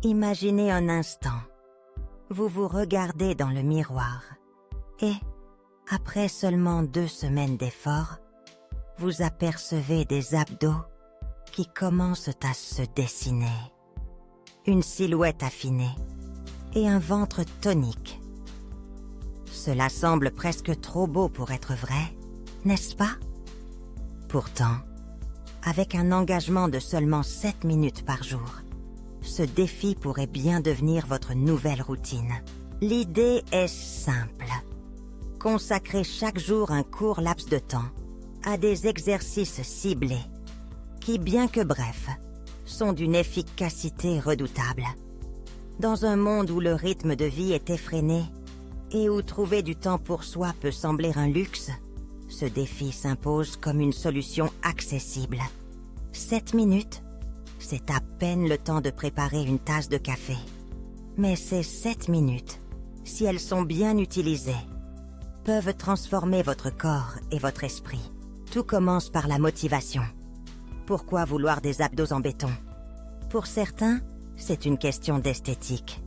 Imaginez un instant. Vous vous regardez dans le miroir et, après seulement 2 semaines d'efforts, vous apercevez des abdos qui commencent à se dessiner, une silhouette affinée et un ventre tonique. Cela semble presque trop beau pour être vrai, n'est-ce pas? Pourtant, avec un engagement de seulement 7 minutes par jour, ce défi pourrait bien devenir votre nouvelle routine. L'idée est simple. Consacrez chaque jour un court laps de temps à des exercices ciblés qui, bien que brefs, sont d'une efficacité redoutable. Dans un monde où le rythme de vie est effréné et où trouver du temps pour soi peut sembler un luxe, ce défi s'impose comme une solution accessible. 7 minutes, c'est à peine le temps de préparer une tasse de café. Mais ces 7 minutes, si elles sont bien utilisées, peuvent transformer votre corps et votre esprit. Tout commence par la motivation. Pourquoi vouloir des abdos en béton? Pour certains, c'est une question d'esthétique,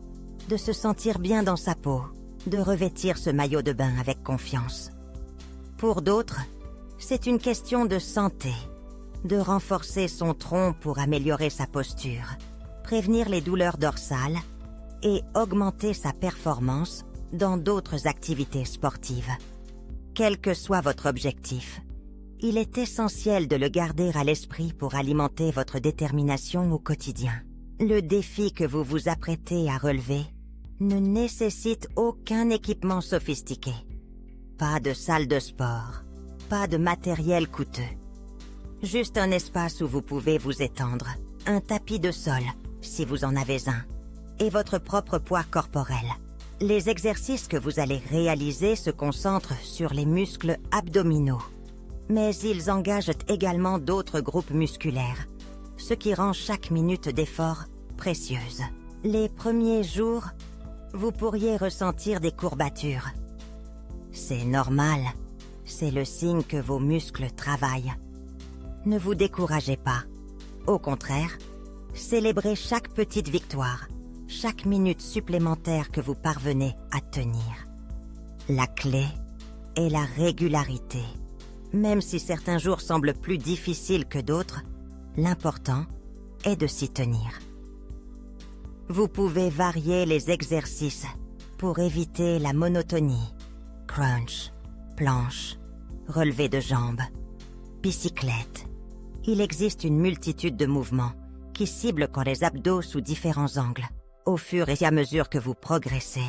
de se sentir bien dans sa peau, de revêtir ce maillot de bain avec confiance. Pour d'autres, c'est une question de santé, de renforcer son tronc pour améliorer sa posture, prévenir les douleurs dorsales et augmenter sa performance dans d'autres activités sportives. Quel que soit votre objectif, il est essentiel de le garder à l'esprit pour alimenter votre détermination au quotidien. Le défi que vous vous apprêtez à relever ne nécessite aucun équipement sophistiqué. Pas de salle de sport, pas de matériel coûteux. Juste un espace où vous pouvez vous étendre, un tapis de sol, si vous en avez un, et votre propre poids corporel. Les exercices que vous allez réaliser se concentrent sur les muscles abdominaux, mais ils engagent également d'autres groupes musculaires, ce qui rend chaque minute d'effort précieuse. Les premiers jours, vous pourriez ressentir des courbatures. C'est normal, c'est le signe que vos muscles travaillent. Ne vous découragez pas. Au contraire, célébrez chaque petite victoire, chaque minute supplémentaire que vous parvenez à tenir. La clé est la régularité. Même si certains jours semblent plus difficiles que d'autres, l'important est de s'y tenir. Vous pouvez varier les exercices pour éviter la monotonie. Crunch, planche, relevé de jambes, bicyclette. Il existe une multitude de mouvements qui ciblent les abdos sous différents angles. Au fur et à mesure que vous progressez,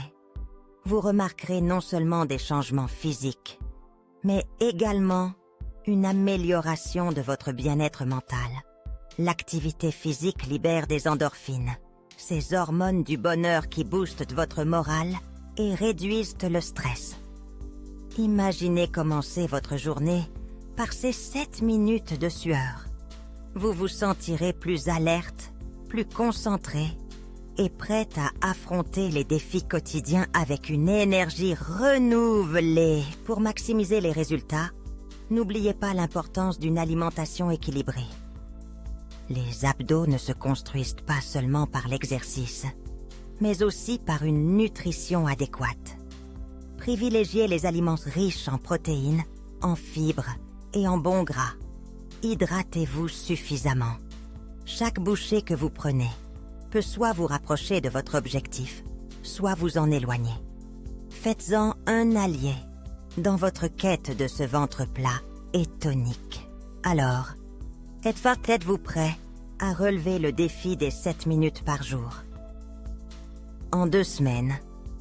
vous remarquerez non seulement des changements physiques, mais également une amélioration de votre bien-être mental. L'activité physique libère des endorphines, ces hormones du bonheur qui boostent votre morale et réduisent le stress. Imaginez commencer votre journée par ces 7 minutes de sueur. Vous vous sentirez plus alerte, plus concentré et prête à affronter les défis quotidiens avec une énergie renouvelée. Pour maximiser les résultats, n'oubliez pas l'importance d'une alimentation équilibrée. Les abdos ne se construisent pas seulement par l'exercice, mais aussi par une nutrition adéquate. Privilégiez les aliments riches en protéines, en fibres et en bons gras. Hydratez-vous suffisamment. Chaque bouchée que vous prenez peut soit vous rapprocher de votre objectif, soit vous en éloigner. Faites-en un allié dans votre quête de ce ventre plat et tonique. Alors, êtes-vous prêt à relever le défi des 7 minutes par jour? En 2 semaines,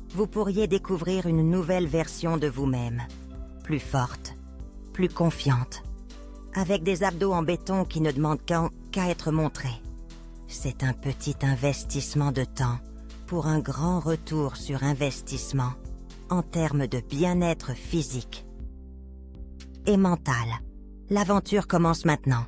vous pourriez découvrir une nouvelle version de vous-même, plus forte, plus confiante, avec des abdos en béton qui ne demandent qu'à être montrés. C'est un petit investissement de temps pour un grand retour sur investissement en termes de bien-être physique et mental. L'aventure commence maintenant.